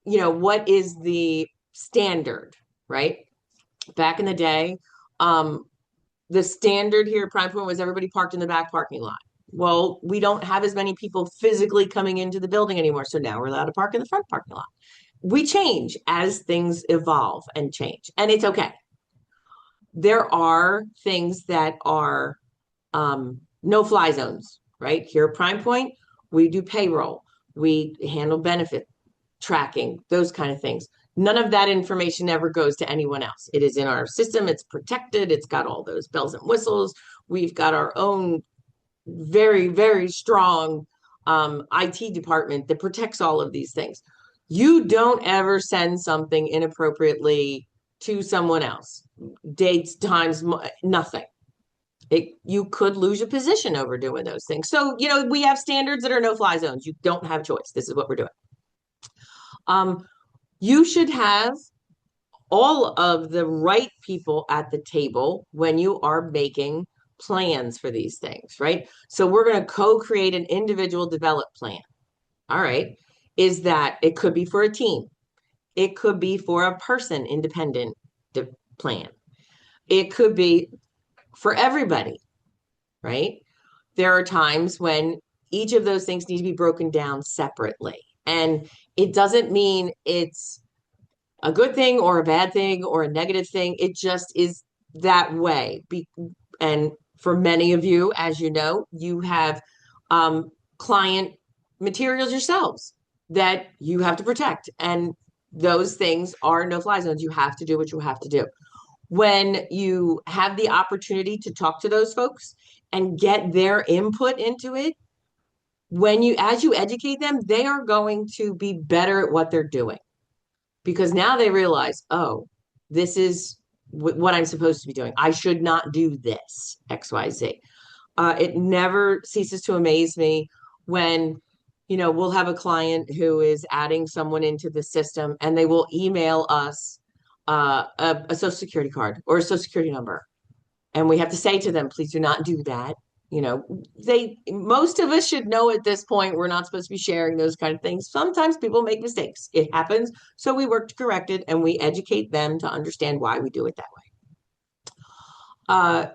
what is the standard, right? Back in the day, the standard here at Prime Point was everybody parked in the back parking lot. Well, we don't have as many people physically coming into the building anymore. So now we're allowed to park in the front parking lot. We change as things evolve and change, and it's okay. There are things that are no fly zones, right? Here at Prime Point, we do payroll, we handle benefit tracking, those kind of things. None of that information ever goes to anyone else. It is in our system, it's protected, it's got all those bells and whistles. We've got our own very, very strong IT department that protects all of these things. You don't ever send something inappropriately to someone else. Dates, times, nothing. You could lose your position over doing those things. So, we have standards that are no fly zones. You don't have a choice. This is what we're doing. You should have all of the right people at the table when you are making plans for these things, right? So we're going to co-create an individual develop plan. All right. Is that it could be for a team. It could be for a person independent plan. It could be for everybody, right? There are times when each of those things need to be broken down separately. And it doesn't mean it's a good thing or a bad thing or a negative thing. It just is that way. And for many of you, as you know, you have client materials yourselves that you have to protect. And those things are no fly zones. You have to do what you have to do. When you have the opportunity to talk to those folks and get their input into it, as you educate them, they are going to be better at what they're doing because now they realize, oh, this is what I'm supposed to be doing. I should not do this, XYZ. It never ceases to amaze me when, we'll have a client who is adding someone into the system and they will email us a social security card or a social security number. And we have to say to them, please do not do that. Most of us should know at this point, we're not supposed to be sharing those kind of things. Sometimes people make mistakes. It happens. So we work to correct it and we educate them to understand why we do it that way.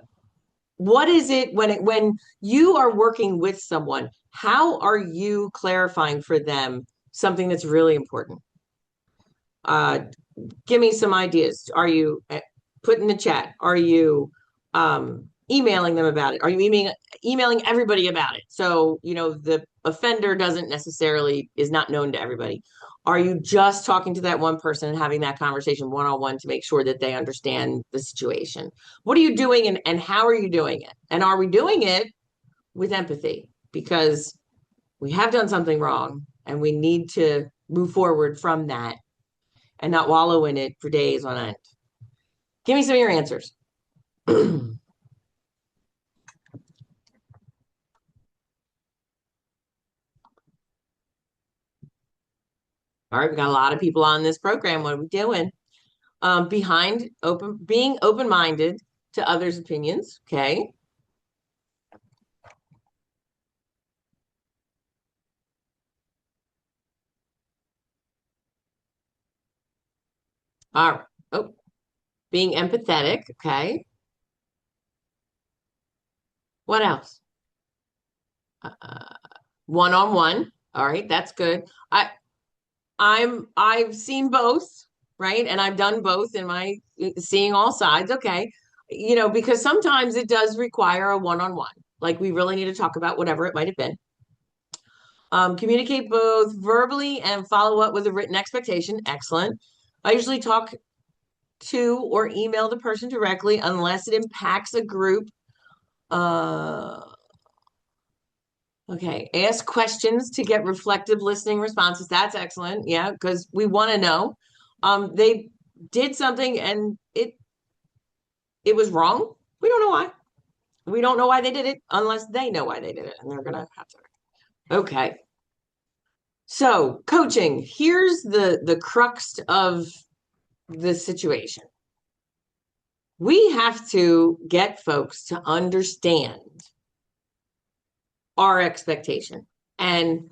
What is it when you are working with someone, how are you clarifying for them something that's really important? Give me some ideas. Are you put in the chat? Are you emailing them about it? Are you emailing everybody about it? So, the offender is not known to everybody. Are you just talking to that one person and having that conversation one-on-one to make sure that they understand the situation? What are you doing and how are you doing it? And are we doing it with empathy? Because we have done something wrong and we need to move forward from that and not wallow in it for days on end. Give me some of your answers. All right, we got a lot of people on this program. What are we doing? Being open-minded to others' opinions. Okay. All right. Oh, being empathetic. Okay. What else? One-on-one. All right, that's good. I've seen both, right? And I've done both in my seeing all sides. Okay. Because sometimes it does require a one-on-one. Like we really need to talk about whatever it might have been. Communicate both verbally and follow up with a written expectation. Excellent. I usually talk to or email the person directly unless it impacts a group. Okay. Ask questions to get reflective listening responses. That's excellent. Yeah, because we want to know. They did something and it was wrong. We don't know why. We don't know why they did it unless they know why they did it, and they're gonna have to. Okay. So coaching, here's the crux of the situation. We have to get folks to understand our expectation. And,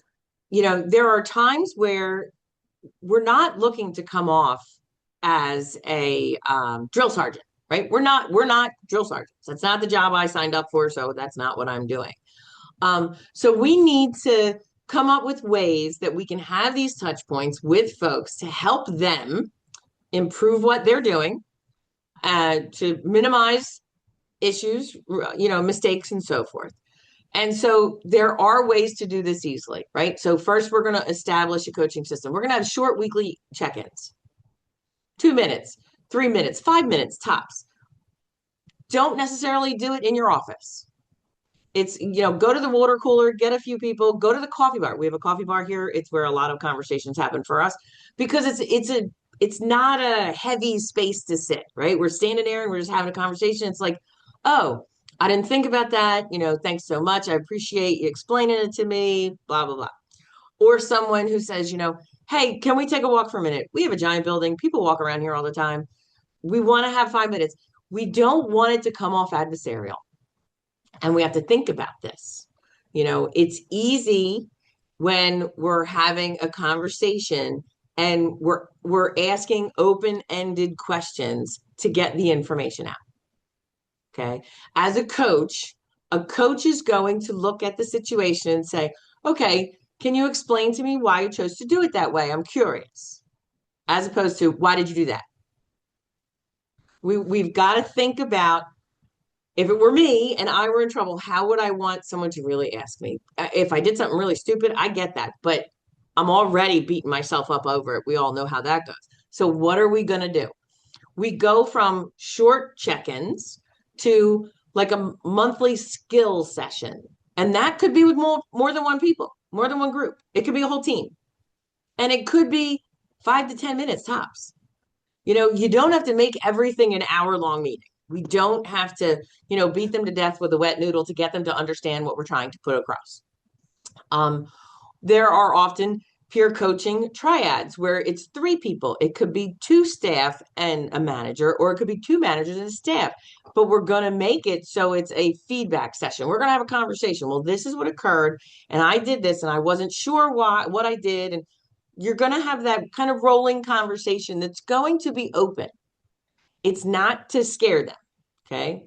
there are times where we're not looking to come off as a drill sergeant, right? We're not drill sergeants. That's not the job I signed up for. So that's not what I'm doing. So we need to come up with ways that we can have these touch points with folks to help them improve what they're doing, to minimize issues, mistakes and so forth. And so there are ways to do this easily, right? So first, we're going to establish a coaching system. We're going to have short weekly check-ins, 2 minutes, 3 minutes, 5 minutes tops. Don't necessarily do it in your office. It's, go to the water cooler, get a few people, go to the coffee bar. We have a coffee bar here. It's where a lot of conversations happen for us because it's not a heavy space to sit, right? We're standing there and we're just having a conversation. It's like, oh, I didn't think about that. Thanks so much. I appreciate you explaining it to me, blah, blah, blah. Or someone who says, hey, can we take a walk for a minute? We have a giant building. People walk around here all the time. We want to have 5 minutes. We don't want it to come off adversarial. And we have to think about this. It's easy when we're having a conversation and we're asking open-ended questions to get the information out. Okay. As a coach is going to look at the situation and say, okay, can you explain to me why you chose to do it that way? I'm curious. As opposed to, why did you do that? We've got to think about, if it were me and I were in trouble, how would I want someone to really ask me? If I did something really stupid, I get that, but I'm already beating myself up over it. We all know how that goes. So what are we going to do? We go from short check-ins to like a monthly skill session. And that could be with more than one people, more than one group. It could be a whole team. And it could be 5 to 10 minutes tops. You don't have to make everything an hour-long meeting. We don't have to, beat them to death with a wet noodle to get them to understand what we're trying to put across. There are often peer coaching triads where it's 3 people. It could be 2 staff and a manager, or it could be 2 managers and a staff. But we're going to make it so it's a feedback session. We're going to have a conversation. Well, this is what occurred, and I did this, and I wasn't sure what I did. And you're going to have that kind of rolling conversation that's going to be open. It's not to scare them. Okay.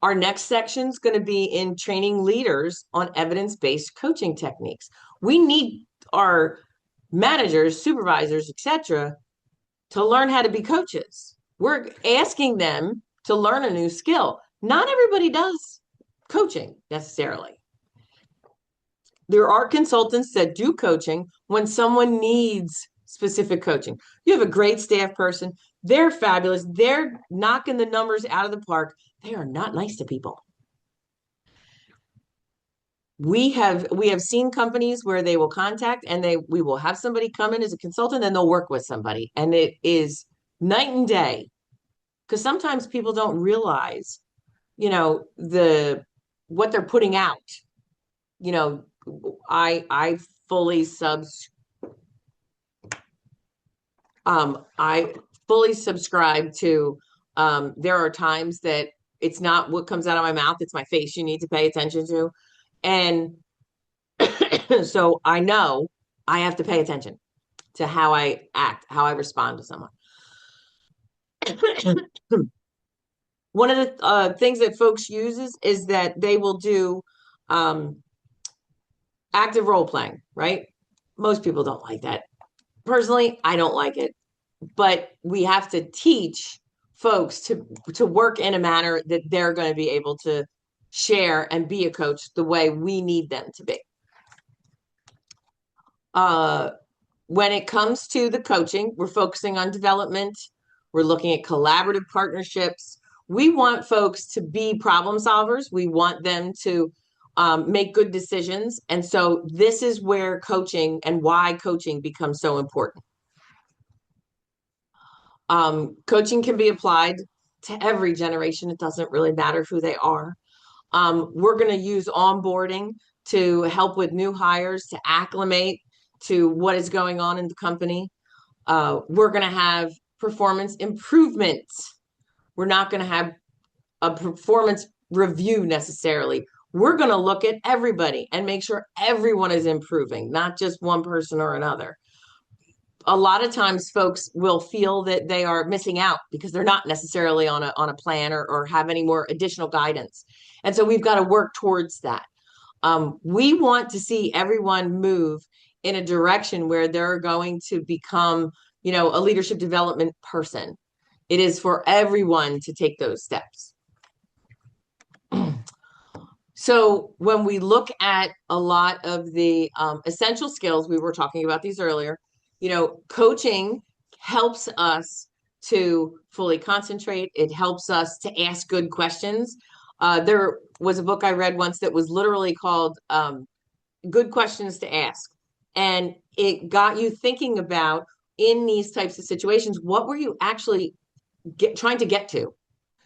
Our next section is going to be in training leaders on evidence-based coaching techniques. We need our managers, supervisors, etc., to learn how to be coaches. We're asking them to learn a new skill. Not everybody does coaching necessarily. There are consultants that do coaching when someone needs specific coaching. You have a great staff person. They're fabulous. They're knocking the numbers out of the park. They are not nice to people. We have seen companies where they will contact and we will have somebody come in as a consultant and they'll work with somebody. And it is night and day. Because sometimes people don't realize, what they're putting out. I fully subscribe to, there are times that it's not what comes out of my mouth, it's my face you need to pay attention to. And so I know I have to pay attention to how I act, how I respond to someone. One of the things that folks uses is that they will do active role playing, right? Most people don't like that. Personally, I don't like it, but we have to teach folks to work in a manner that they're going to be able to share and be a coach the way we need them to be. When it comes to the coaching, we're focusing on development. We're looking at collaborative partnerships. We want folks to be problem solvers. We want them to make good decisions. And so this is where coaching and why coaching becomes so important. Coaching can be applied to every generation. It doesn't really matter who they are. We're going to use onboarding to help with new hires to acclimate to what is going on in the company. We're going to have performance improvements. We're not going to have a performance review necessarily. We're going to look at everybody and make sure everyone is improving, not just one person or another. A lot of times folks will feel that they are missing out because they're not necessarily on a plan or have any more additional guidance. And so we've got to work towards that. We want to see everyone move in a direction where they're going to become, a leadership development person. It is for everyone to take those steps. So when we look at a lot of the essential skills, we were talking about these earlier, coaching helps us to fully concentrate. It helps us to ask good questions. There was a book I read once that was literally called Good Questions to Ask. And it got you thinking about, in these types of situations, what were you actually trying to get to?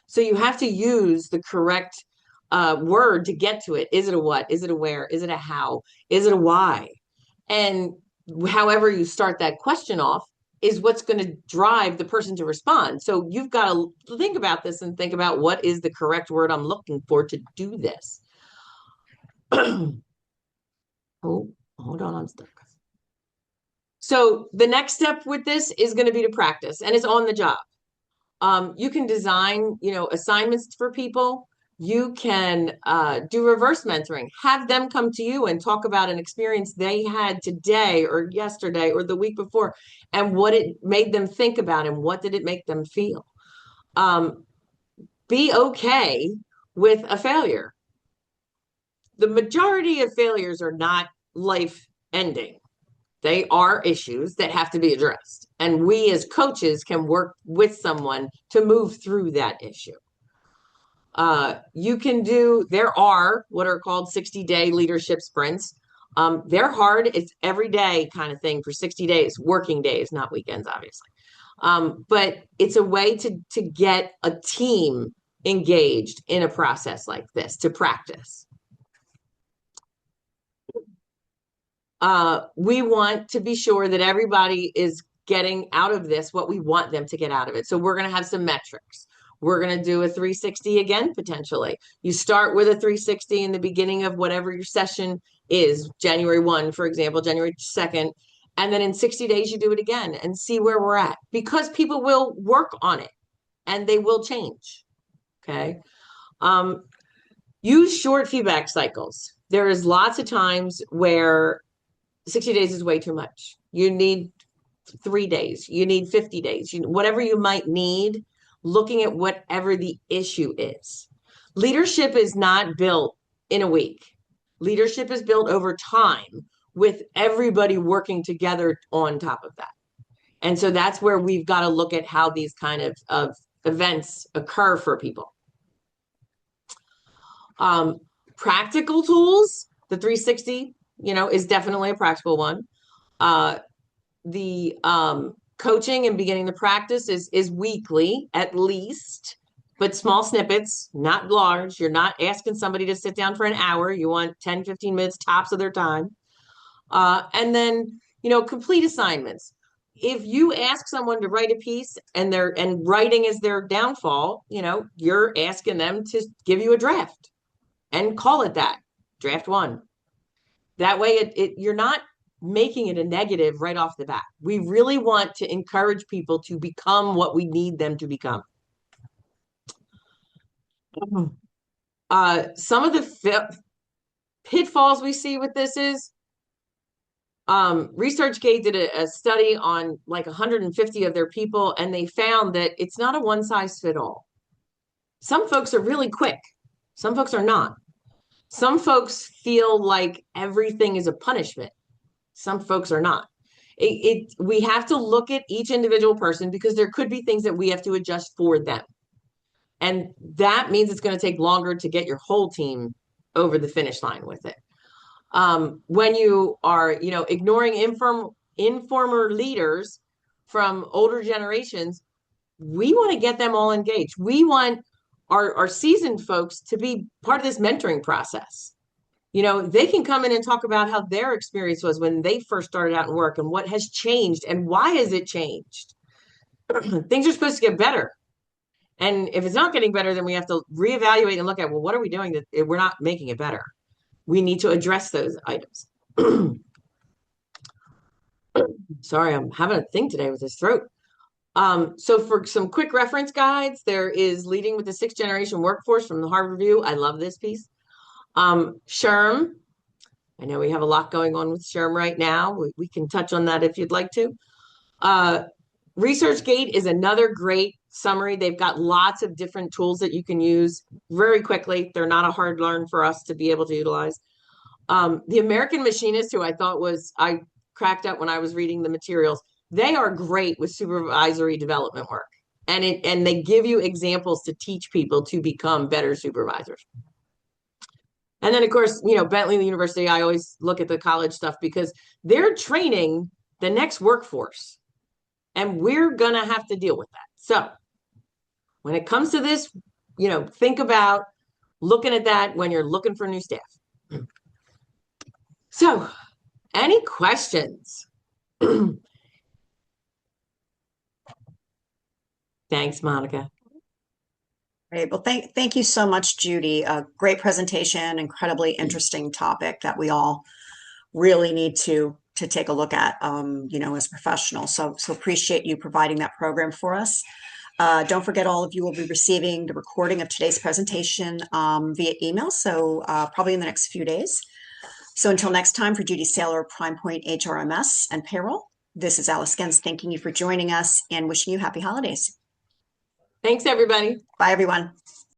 So you have to use the correct word to get to it. Is it a what? Is it a where? Is it a how? Is it a why? And however you start that question off is what's going to drive the person to respond. So you've got to think about this and think about, what is the correct word I'm looking for to do this? Oh, hold on, I'm stuck. So the next step with this is going to be to practice, and it's on the job. You can design, assignments for people. You can do reverse mentoring, have them come to you and talk about an experience they had today or yesterday or the week before, and what it made them think about and what did it make them feel. Be okay with a failure. The majority of failures are not life ending. They are issues that have to be addressed. And we as coaches can work with someone to move through that issue. There are what are called 60-day leadership sprints. They're hard. It's every day kind of thing for 60 days, working days, not weekends, obviously. But it's a way to get a team engaged in a process like this, to practice. We want to be sure that everybody is getting out of this what we want them to get out of it. So we're going to have some metrics. We're going to do a 360 again, potentially. You start with a 360 in the beginning of whatever your session is, January 1, for example, January 2nd. And then in 60 days, you do it again and see where we're at, because people will work on it and they will change. Okay. Use short feedback cycles. There is lots of times where 60 days is way too much. You need 3 days. You need 50 days. Whatever you might need, looking at whatever the issue is. Leadership is not built in a week. Leadership is built over time with everybody working together on top of that. And so that's where we've got to look at how these kind of events occur for people. Practical tools, the 360, is definitely a practical one. The coaching and beginning the practice is weekly at least, but small snippets, not large. You're not asking somebody to sit down for an hour. You want 10, 15 minutes tops of their time. And then, complete assignments. If you ask someone to write a piece and writing is their downfall, you're asking them to give you a draft and call it that, draft 1. That way you're not making it a negative right off the bat. We really want to encourage people to become what we need them to become. Some of the pitfalls we see with this is, ResearchGate did a study on like 150 of their people, and they found that it's not a one size fit all. Some folks are really quick. Some folks are not. Some folks feel like everything is a punishment. Some folks are not. We have to look at each individual person, because there could be things that we have to adjust for them. And that means it's going to take longer to get your whole team over the finish line with it. When you are, ignoring informer leaders from older generations, we want to get them all engaged. We want our seasoned folks to be part of this mentoring process. They can come in and talk about how their experience was when they first started out in work and what has changed and why has it changed. Things are supposed to get better. And if it's not getting better, then we have to reevaluate and look at, well, what are we doing that we're not making it better? We need to address those items. Sorry, I'm having a thing today with this throat. So for some quick reference guides, there is Leading with the Sixth Generation Workforce from the Harvard Review. I love this piece. SHRM. I know we have a lot going on with SHRM right now. We can touch on that if you'd like to. Uh, ResearchGate is another great summary. They've got lots of different tools that you can use very quickly. They're not a hard learn for us to be able to utilize. The American Machinist, who I cracked up when I was reading the materials, they are great with supervisory development work. And they give you examples to teach people to become better supervisors. And then, of course, Bentley University, I always look at the college stuff because they're training the next workforce. And we're going to have to deal with that. So when it comes to this, think about looking at that when you're looking for new staff. So, any questions? Thanks, Monica.
Great. Well, thank you so much, Judy. A great presentation, incredibly interesting topic that we all really need to take a look at, as professionals. So appreciate you providing that program for us. Don't forget, all of you will be receiving the recording of today's presentation via email, so probably in the next few days. So until next time, for Judy Saylor, Prime Point HRMS and Payroll, this is Alice Gens thanking you for joining us and wishing you happy holidays.
Thanks, everybody.
Bye, everyone.